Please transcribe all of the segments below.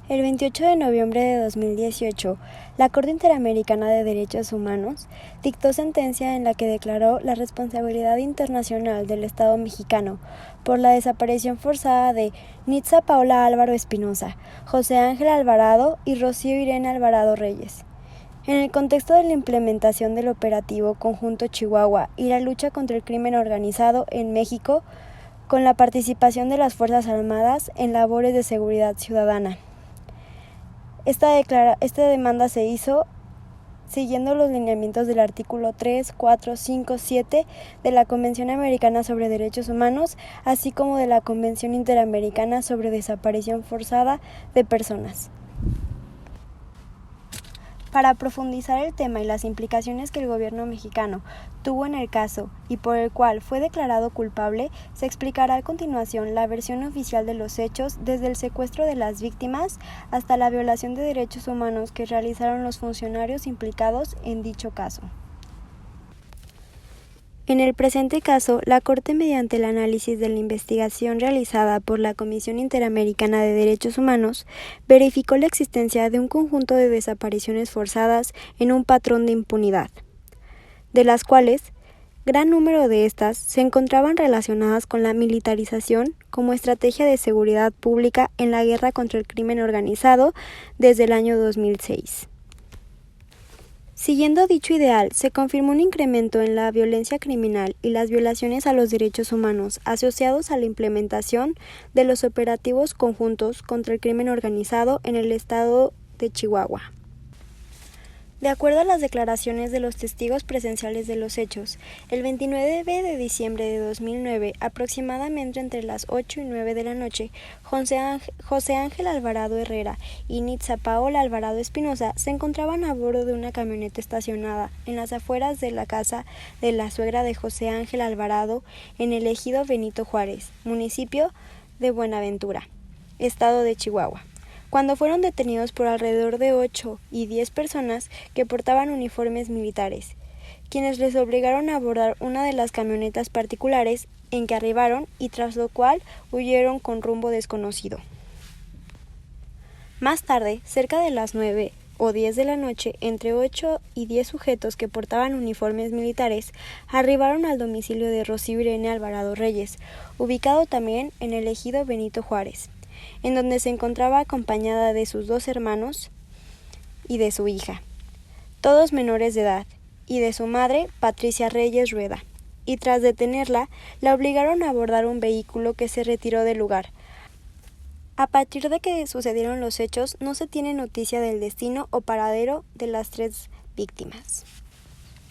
El 28 de noviembre de 2018, la Corte Interamericana de Derechos Humanos dictó sentencia en la que declaró la responsabilidad internacional del Estado mexicano por la desaparición forzada de Nitza Paola Álvaro Espinosa, José Ángel Alvarado y Rocío Irene Alvarado Reyes. En el contexto de la implementación del operativo Conjunto Chihuahua y la lucha contra el crimen organizado en México, con la participación de las Fuerzas Armadas en labores de seguridad ciudadana. Esta demanda se hizo siguiendo los lineamientos del artículo 3, 4, 5, 7 de la Convención Americana sobre Derechos Humanos, así como de la Convención Interamericana sobre Desaparición Forzada de Personas. Para profundizar el tema y las implicaciones que el gobierno mexicano tuvo en el caso y por el cual fue declarado culpable, se explicará a continuación la versión oficial de los hechos desde el secuestro de las víctimas hasta la violación de derechos humanos que realizaron los funcionarios implicados en dicho caso. En el presente caso, la Corte, mediante el análisis de la investigación realizada por la Comisión Interamericana de Derechos Humanos, verificó la existencia de un conjunto de desapariciones forzadas en un patrón de impunidad, de las cuales, gran número de estas se encontraban relacionadas con la militarización como estrategia de seguridad pública en la guerra contra el crimen organizado desde el año 2006. Siguiendo dicho ideal, se confirmó un incremento en la violencia criminal y las violaciones a los derechos humanos asociados a la implementación de los operativos conjuntos contra el crimen organizado en el estado de Chihuahua. De acuerdo a las declaraciones de los testigos presenciales de los hechos, el 29 de diciembre de 2009, aproximadamente entre las 8 y 9 de la noche, José Ángel Alvarado Herrera y Nitza Paola Alvarado Espinosa se encontraban a bordo de una camioneta estacionada en las afueras de la casa de la suegra de José Ángel Alvarado en el ejido Benito Juárez, municipio de Buenaventura, estado de Chihuahua, cuando fueron detenidos por alrededor de 8 y 10 personas que portaban uniformes militares, quienes les obligaron a abordar una de las camionetas particulares en que arribaron y tras lo cual huyeron con rumbo desconocido. Más tarde, cerca de las 9 o 10 de la noche, entre 8 y 10 sujetos que portaban uniformes militares arribaron al domicilio de Rocío Irene Alvarado Reyes, ubicado también en el ejido Benito Juárez, en donde se encontraba acompañada de sus 2 hermanos y de su hija, todos menores de edad, y de su madre, Patricia Reyes Rueda, y tras detenerla, la obligaron a abordar un vehículo que se retiró del lugar. A partir de que sucedieron los hechos, no se tiene noticia del destino o paradero de las 3 víctimas.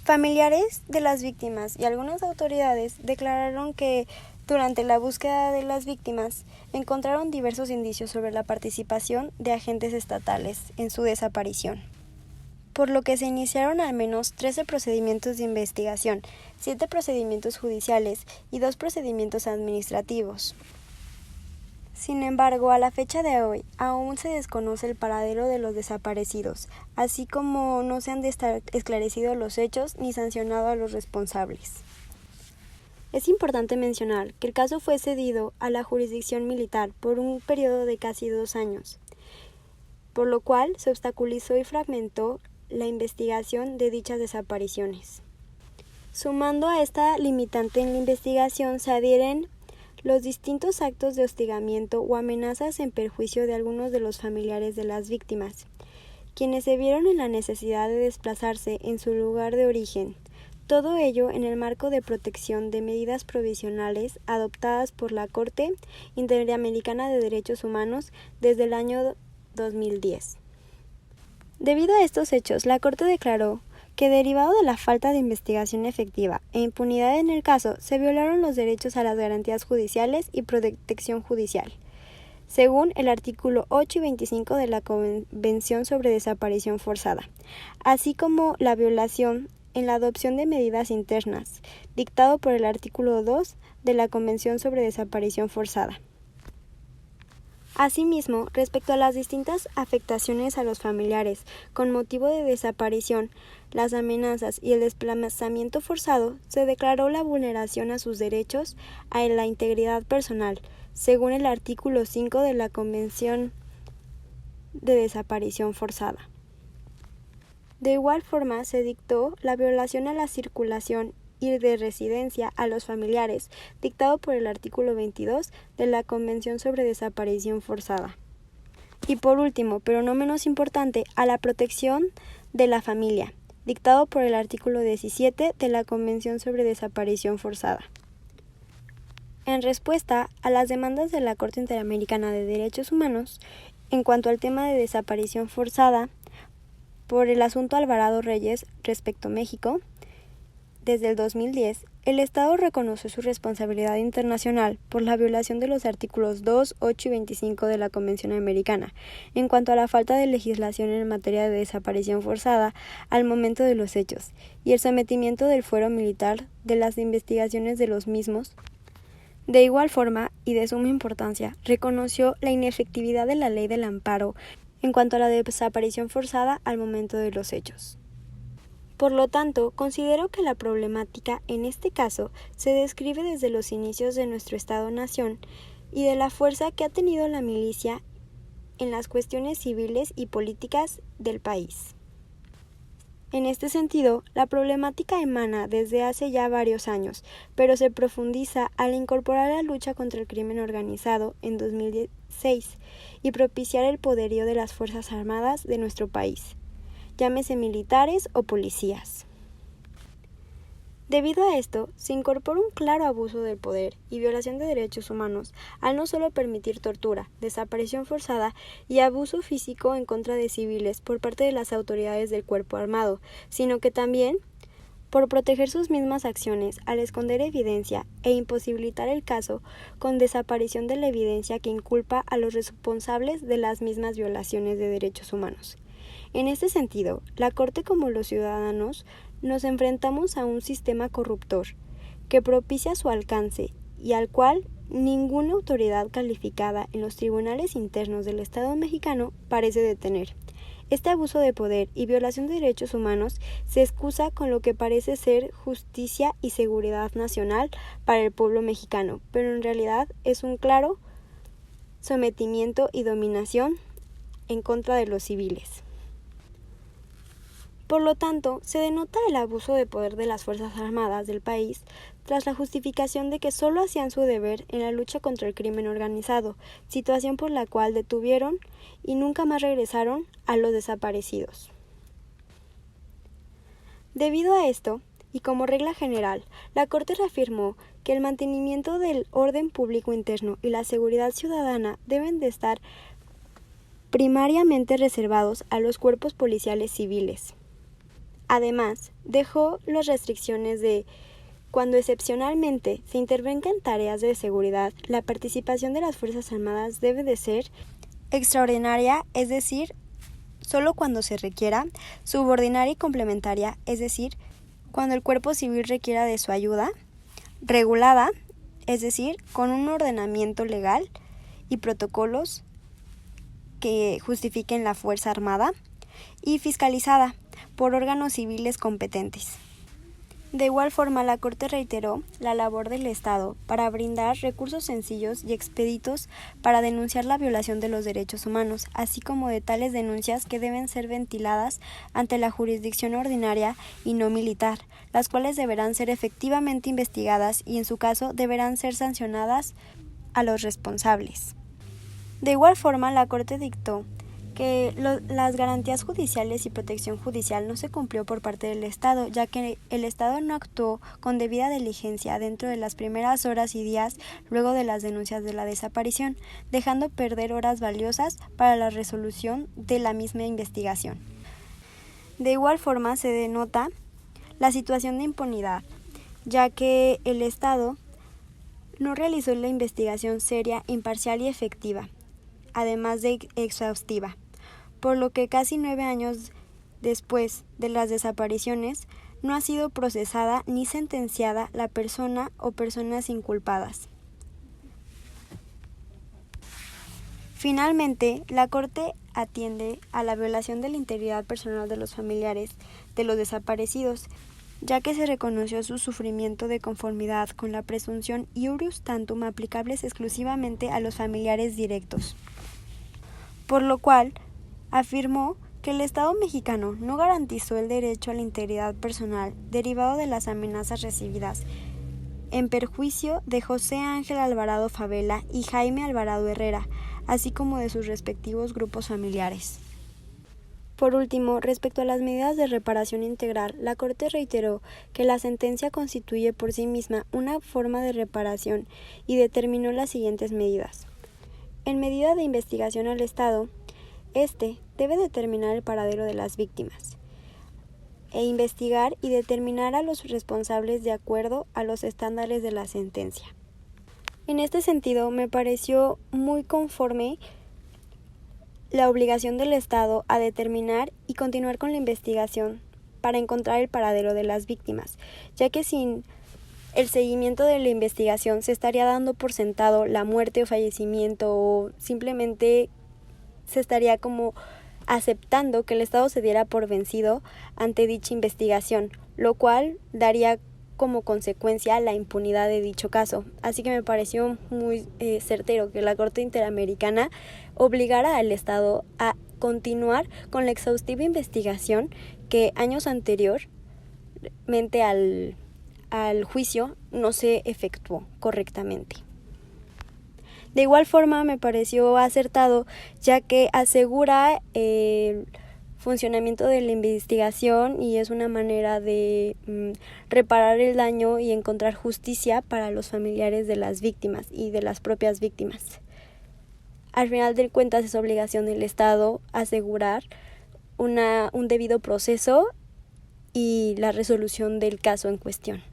Familiares de las víctimas y algunas autoridades declararon que durante la búsqueda de las víctimas encontraron diversos indicios sobre la participación de agentes estatales en su desaparición, por lo que se iniciaron al menos 13 procedimientos de investigación, 7 procedimientos judiciales y 2 procedimientos administrativos. Sin embargo, a la fecha de hoy, aún se desconoce el paradero de los desaparecidos, así como no se han esclarecido los hechos ni sancionado a los responsables. Es importante mencionar que el caso fue cedido a la jurisdicción militar por un periodo de casi 2 años, por lo cual se obstaculizó y fragmentó la investigación de dichas desapariciones. Sumando a esta limitante en la investigación se adhieren los distintos actos de hostigamiento o amenazas en perjuicio de algunos de los familiares de las víctimas, quienes se vieron en la necesidad de desplazarse en su lugar de origen. Todo ello en el marco de protección de medidas provisionales adoptadas por la Corte Interamericana de Derechos Humanos desde el año 2010. Debido a estos hechos, la Corte declaró que derivado de la falta de investigación efectiva e impunidad en el caso, se violaron los derechos a las garantías judiciales y protección judicial, según el artículo 8 y 25 de la Convención sobre Desaparición Forzada, así como la violación en la adopción de medidas internas, dictado por el artículo 2 de la Convención sobre Desaparición Forzada. Asimismo, respecto a las distintas afectaciones a los familiares con motivo de desaparición, las amenazas y el desplazamiento forzado, se declaró la vulneración a sus derechos a la integridad personal, según el artículo 5 de la Convención de desaparición forzada. De igual forma, se dictó la violación a la circulación y de residencia a los familiares, dictado por el artículo 22 de la Convención sobre Desaparición Forzada. Y por último, pero no menos importante, a la protección de la familia, dictado por el artículo 17 de la Convención sobre Desaparición Forzada. En respuesta a las demandas de la Corte Interamericana de Derechos Humanos, en cuanto al tema de desaparición forzada, por el asunto Alvarado Reyes respecto a México, desde el 2010, el Estado reconoció su responsabilidad internacional por la violación de los artículos 2, 8 y 25 de la Convención Americana, en cuanto a la falta de legislación en materia de desaparición forzada al momento de los hechos, y el sometimiento del fuero militar de las investigaciones de los mismos. De igual forma, y de suma importancia, reconoció la inefectividad de la ley del amparo en cuanto a la desaparición forzada al momento de los hechos. Por lo tanto, considero que la problemática en este caso se describe desde los inicios de nuestro Estado-nación y de la fuerza que ha tenido la milicia en las cuestiones civiles y políticas del país. En este sentido, la problemática emana desde hace ya varios años, pero se profundiza al incorporar la lucha contra el crimen organizado en 2006 y propiciar el poderío de las Fuerzas Armadas de nuestro país, llámese militares o policías. Debido a esto, se incorpora un claro abuso del poder y violación de derechos humanos al no solo permitir tortura, desaparición forzada y abuso físico en contra de civiles por parte de las autoridades del cuerpo armado, sino que también por proteger sus mismas acciones al esconder evidencia e imposibilitar el caso con desaparición de la evidencia que inculpa a los responsables de las mismas violaciones de derechos humanos. En este sentido, la Corte como los ciudadanos nos enfrentamos a un sistema corruptor que propicia su alcance y al cual ninguna autoridad calificada en los tribunales internos del Estado mexicano parece detener. Este abuso de poder y violación de derechos humanos se excusa con lo que parece ser justicia y seguridad nacional para el pueblo mexicano, pero en realidad es un claro sometimiento y dominación en contra de los civiles. Por lo tanto, se denota el abuso de poder de las Fuerzas Armadas del país tras la justificación de que solo hacían su deber en la lucha contra el crimen organizado, situación por la cual detuvieron y nunca más regresaron a los desaparecidos. Debido a esto, y como regla general, la Corte reafirmó que el mantenimiento del orden público interno y la seguridad ciudadana deben de estar primariamente reservados a los cuerpos policiales civiles. Además, dejó las restricciones de cuando excepcionalmente se intervenga en tareas de seguridad, la participación de las Fuerzas Armadas debe de ser extraordinaria, es decir, solo cuando se requiera, subordinaria y complementaria, es decir, cuando el cuerpo civil requiera de su ayuda, regulada, es decir, con un ordenamiento legal y protocolos que justifiquen la Fuerza Armada, y fiscalizada por órganos civiles competentes. De igual forma, la Corte reiteró la labor del Estado para brindar recursos sencillos y expeditos para denunciar la violación de los derechos humanos, así como de tales denuncias que deben ser ventiladas ante la jurisdicción ordinaria y no militar, las cuales deberán ser efectivamente investigadas y en su caso deberán ser sancionadas a los responsables. De igual forma, la Corte dictó que las garantías judiciales y protección judicial no se cumplió por parte del Estado, ya que el Estado no actuó con debida diligencia dentro de las primeras horas y días luego de las denuncias de la desaparición, dejando perder horas valiosas para la resolución de la misma investigación. De igual forma, se denota la situación de impunidad, ya que el Estado no realizó la investigación seria, imparcial y efectiva, además de exhaustiva, por lo que casi 9 años después de las desapariciones no ha sido procesada ni sentenciada la persona o personas inculpadas. Finalmente, la Corte atiende a la violación de la integridad personal de los familiares de los desaparecidos, ya que se reconoció su sufrimiento de conformidad con la presunción iurus tantum aplicables exclusivamente a los familiares directos, por lo cual afirmó que el Estado mexicano no garantizó el derecho a la integridad personal derivado de las amenazas recibidas en perjuicio de José Ángel Alvarado Favela y Jaime Alvarado Herrera, así como de sus respectivos grupos familiares. Por último, respecto a las medidas de reparación integral, la Corte reiteró que la sentencia constituye por sí misma una forma de reparación y determinó las siguientes medidas. En medida de investigación al Estado, este debe determinar el paradero de las víctimas e investigar y determinar a los responsables de acuerdo a los estándares de la sentencia. En este sentido, me pareció muy conforme la obligación del Estado a determinar y continuar con la investigación para encontrar el paradero de las víctimas, ya que sin el seguimiento de la investigación se estaría dando por sentado la muerte o fallecimiento o simplemente se estaría como aceptando que el Estado se diera por vencido ante dicha investigación, lo cual daría como consecuencia la impunidad de dicho caso. Así que me pareció muy certero que la Corte Interamericana obligara al Estado a continuar con la exhaustiva investigación que años anteriormente al juicio no se efectuó correctamente. De igual forma me pareció acertado, ya que asegura el funcionamiento de la investigación y es una manera de reparar el daño y encontrar justicia para los familiares de las víctimas y de las propias víctimas. Al final de cuentas es obligación del Estado asegurar un debido proceso y la resolución del caso en cuestión.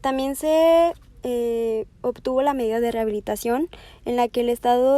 También se obtuvo la medida de rehabilitación en la que el Estado